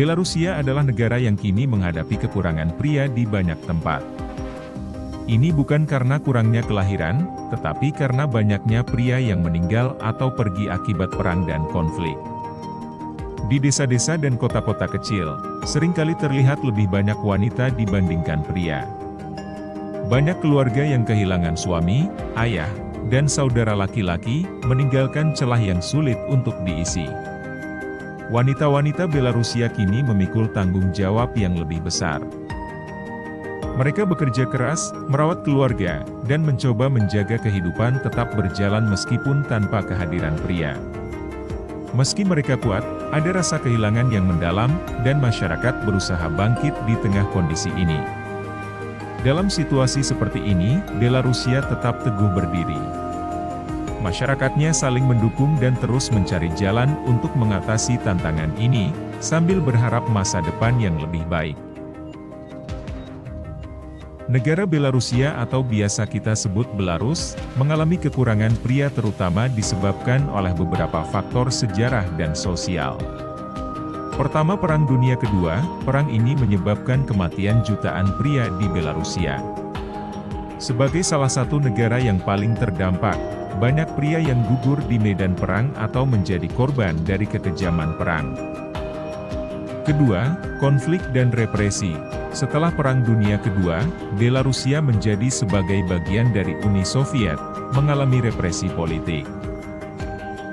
Belarusia adalah negara yang kini menghadapi kekurangan pria di banyak tempat. Ini bukan karena kurangnya kelahiran, tetapi karena banyaknya pria yang meninggal atau pergi akibat perang dan konflik. Di desa-desa dan kota-kota kecil, seringkali terlihat lebih banyak wanita dibandingkan pria. Banyak keluarga yang kehilangan suami, ayah, dan saudara laki-laki, meninggalkan celah yang sulit untuk diisi. Wanita-wanita Belarusia kini memikul tanggung jawab yang lebih besar. Mereka bekerja keras, merawat keluarga, dan mencoba menjaga kehidupan tetap berjalan meskipun tanpa kehadiran pria. Meski mereka kuat, ada rasa kehilangan yang mendalam, dan masyarakat berusaha bangkit di tengah kondisi ini. Dalam situasi seperti ini, Belarusia tetap teguh berdiri. Masyarakatnya saling mendukung dan terus mencari jalan untuk mengatasi tantangan ini, sambil berharap masa depan yang lebih baik. Negara Belarusia atau biasa kita sebut Belarus, mengalami kekurangan pria terutama disebabkan oleh beberapa faktor sejarah dan sosial. Pertama, Perang Dunia Kedua. Perang ini menyebabkan kematian jutaan pria di Belarusia. Sebagai salah satu negara yang paling terdampak, banyak pria yang gugur di medan perang atau menjadi korban dari kekejaman perang. Kedua, konflik dan represi. Setelah Perang Dunia Kedua, Belarusia menjadi sebagai bagian dari Uni Soviet, mengalami represi politik.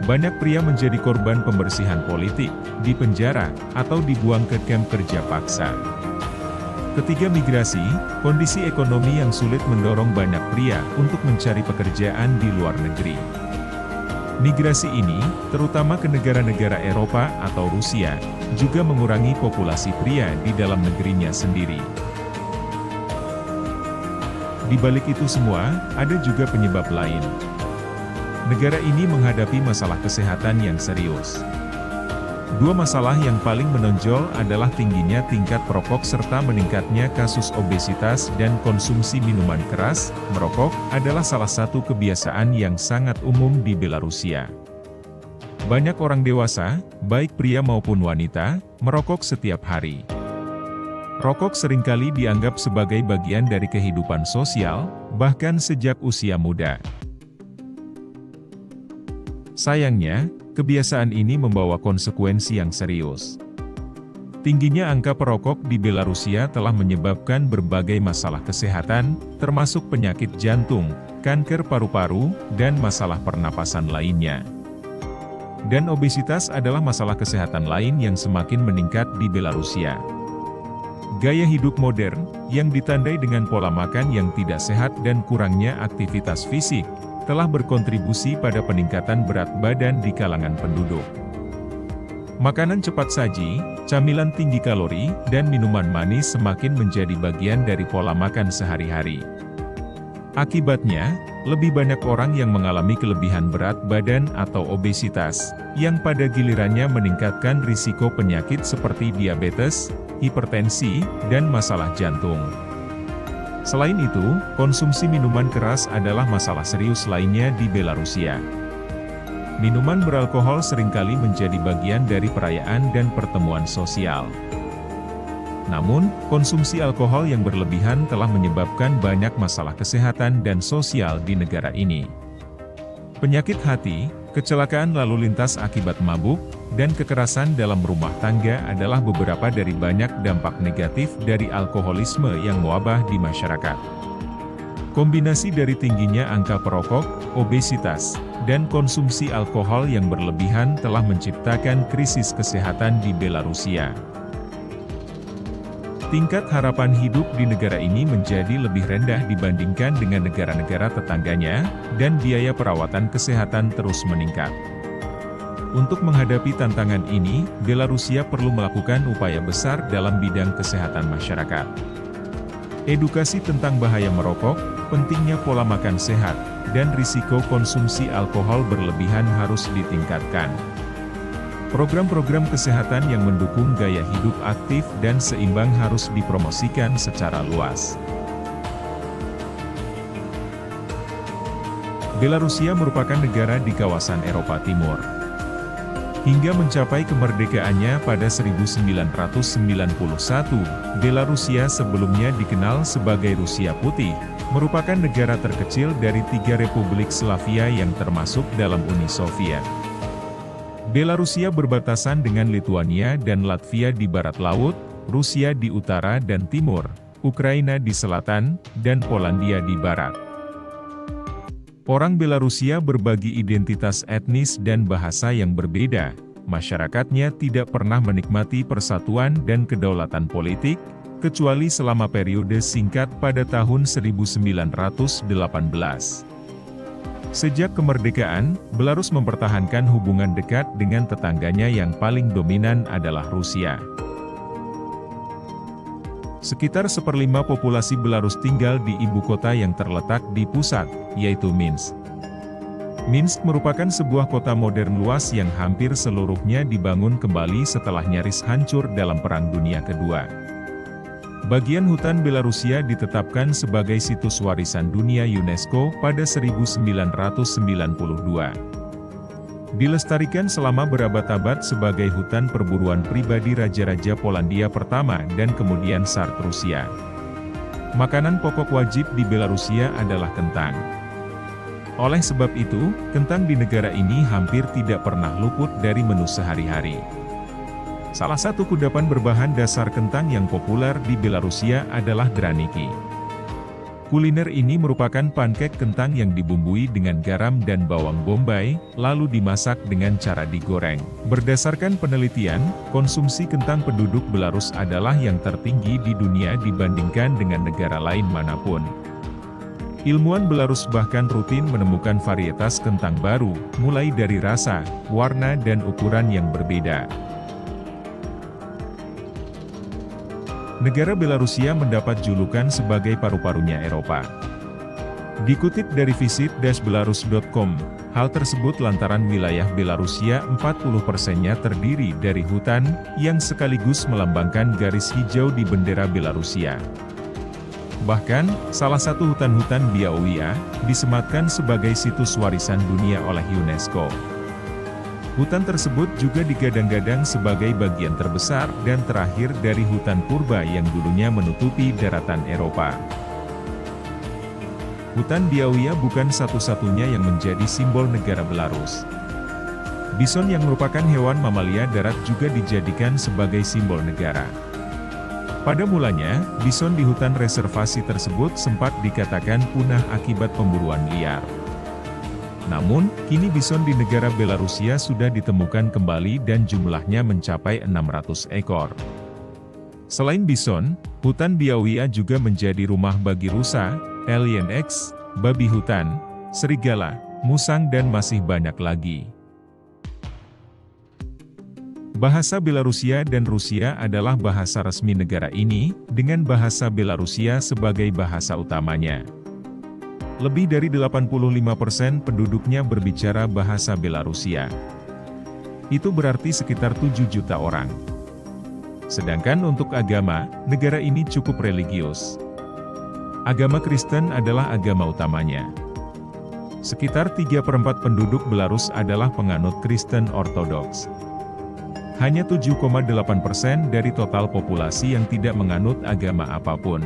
Banyak pria menjadi korban pembersihan politik, dipenjara, atau dibuang ke kamp kerja paksa. Ketiga, migrasi. Kondisi ekonomi yang sulit mendorong banyak pria untuk mencari pekerjaan di luar negeri. Migrasi ini, terutama ke negara-negara Eropa atau Rusia, juga mengurangi populasi pria di dalam negerinya sendiri. Di balik itu semua, ada juga penyebab lain. Negara ini menghadapi masalah kesehatan yang serius. Dua masalah yang paling menonjol adalah tingginya tingkat perokok serta meningkatnya kasus obesitas dan konsumsi minuman keras. Merokok adalah salah satu kebiasaan yang sangat umum di Belarusia. Banyak orang dewasa, baik pria maupun wanita, merokok setiap hari. Rokok seringkali dianggap sebagai bagian dari kehidupan sosial, bahkan sejak usia muda. Sayangnya, kebiasaan ini membawa konsekuensi yang serius. Tingginya angka perokok di Belarusia telah menyebabkan berbagai masalah kesehatan, termasuk penyakit jantung, kanker paru-paru, dan masalah pernapasan lainnya. Dan obesitas adalah masalah kesehatan lain yang semakin meningkat di Belarusia. Gaya hidup modern, yang ditandai dengan pola makan yang tidak sehat dan kurangnya aktivitas fisik, telah berkontribusi pada peningkatan berat badan di kalangan penduduk. Makanan cepat saji, camilan tinggi kalori, dan minuman manis semakin menjadi bagian dari pola makan sehari-hari. Akibatnya, lebih banyak orang yang mengalami kelebihan berat badan atau obesitas, yang pada gilirannya meningkatkan risiko penyakit seperti diabetes, hipertensi, dan masalah jantung. Selain itu, konsumsi minuman keras adalah masalah serius lainnya di Belarusia. Minuman beralkohol seringkali menjadi bagian dari perayaan dan pertemuan sosial. Namun, konsumsi alkohol yang berlebihan telah menyebabkan banyak masalah kesehatan dan sosial di negara ini. Penyakit hati, kecelakaan lalu lintas akibat mabuk, dan kekerasan dalam rumah tangga adalah beberapa dari banyak dampak negatif dari alkoholisme yang mewabah di masyarakat. Kombinasi dari tingginya angka perokok, obesitas, dan konsumsi alkohol yang berlebihan telah menciptakan krisis kesehatan di Belarusia. Tingkat harapan hidup di negara ini menjadi lebih rendah dibandingkan dengan negara-negara tetangganya, dan biaya perawatan kesehatan terus meningkat. Untuk menghadapi tantangan ini, Belarusia perlu melakukan upaya besar dalam bidang kesehatan masyarakat. Edukasi tentang bahaya merokok, pentingnya pola makan sehat, dan risiko konsumsi alkohol berlebihan harus ditingkatkan. Program-program kesehatan yang mendukung gaya hidup aktif dan seimbang harus dipromosikan secara luas. Belarusia merupakan negara di kawasan Eropa Timur. Hingga mencapai kemerdekaannya pada 1991, Belarusia sebelumnya dikenal sebagai Rusia Putih, merupakan negara terkecil dari 3 Republik Slavia yang termasuk dalam Uni Soviet. Belarusia berbatasan dengan Lituania dan Latvia di barat laut, Rusia di utara dan timur, Ukraina di selatan, dan Polandia di barat. Orang Belarusia berbagi identitas etnis dan bahasa yang berbeda. Masyarakatnya tidak pernah menikmati persatuan dan kedaulatan politik, kecuali selama periode singkat pada tahun 1918. Sejak kemerdekaan, Belarus mempertahankan hubungan dekat dengan tetangganya yang paling dominan adalah Rusia. Sekitar 1/5 populasi Belarus tinggal di ibu kota yang terletak di pusat, yaitu Minsk. Minsk merupakan sebuah kota modern luas yang hampir seluruhnya dibangun kembali setelah nyaris hancur dalam Perang Dunia Kedua. Bagian hutan Belarusia ditetapkan sebagai situs warisan dunia UNESCO pada 1992. Dilestarikan selama berabad-abad sebagai hutan perburuan pribadi Raja-Raja Polandia pertama dan kemudian Tsar Rusia. Makanan pokok wajib di Belarusia adalah kentang. Oleh sebab itu, kentang di negara ini hampir tidak pernah luput dari menu sehari-hari. Salah satu kudapan berbahan dasar kentang yang populer di Belarusia adalah draniki. Kuliner ini merupakan pankek kentang yang dibumbui dengan garam dan bawang bombay, lalu dimasak dengan cara digoreng. Berdasarkan penelitian, konsumsi kentang penduduk Belarus adalah yang tertinggi di dunia dibandingkan dengan negara lain manapun. Ilmuwan Belarus bahkan rutin menemukan varietas kentang baru, mulai dari rasa, warna dan ukuran yang berbeda. Negara Belarusia mendapat julukan sebagai paru-parunya Eropa. Dikutip dari visit-belarus.com, hal tersebut lantaran wilayah Belarusia 40%-nya terdiri dari hutan, yang sekaligus melambangkan garis hijau di bendera Belarusia. Bahkan, salah satu hutan-hutan Białowieża, disematkan sebagai situs warisan dunia oleh UNESCO. Hutan tersebut juga digadang-gadang sebagai bagian terbesar dan terakhir dari hutan purba yang dulunya menutupi daratan Eropa. Hutan Białowieża bukan satu-satunya yang menjadi simbol negara Belarus. Bison yang merupakan hewan mamalia darat juga dijadikan sebagai simbol negara. Pada mulanya, bison di hutan reservasi tersebut sempat dikatakan punah akibat pemburuan liar. Namun, kini bison di negara Belarusia sudah ditemukan kembali dan jumlahnya mencapai 600 ekor. Selain bison, hutan Białowieża juga menjadi rumah bagi rusa, alien X, babi hutan, serigala, musang dan masih banyak lagi. Bahasa Belarusia dan Rusia adalah bahasa resmi negara ini, dengan bahasa Belarusia sebagai bahasa utamanya. Lebih dari 85% penduduknya berbicara bahasa Belarusia. Itu berarti sekitar 7 juta orang. Sedangkan untuk agama, negara ini cukup religius. Agama Kristen adalah agama utamanya. Sekitar 3/4 penduduk Belarus adalah penganut Kristen Ortodoks. Hanya 7,8% dari total populasi yang tidak menganut agama apapun.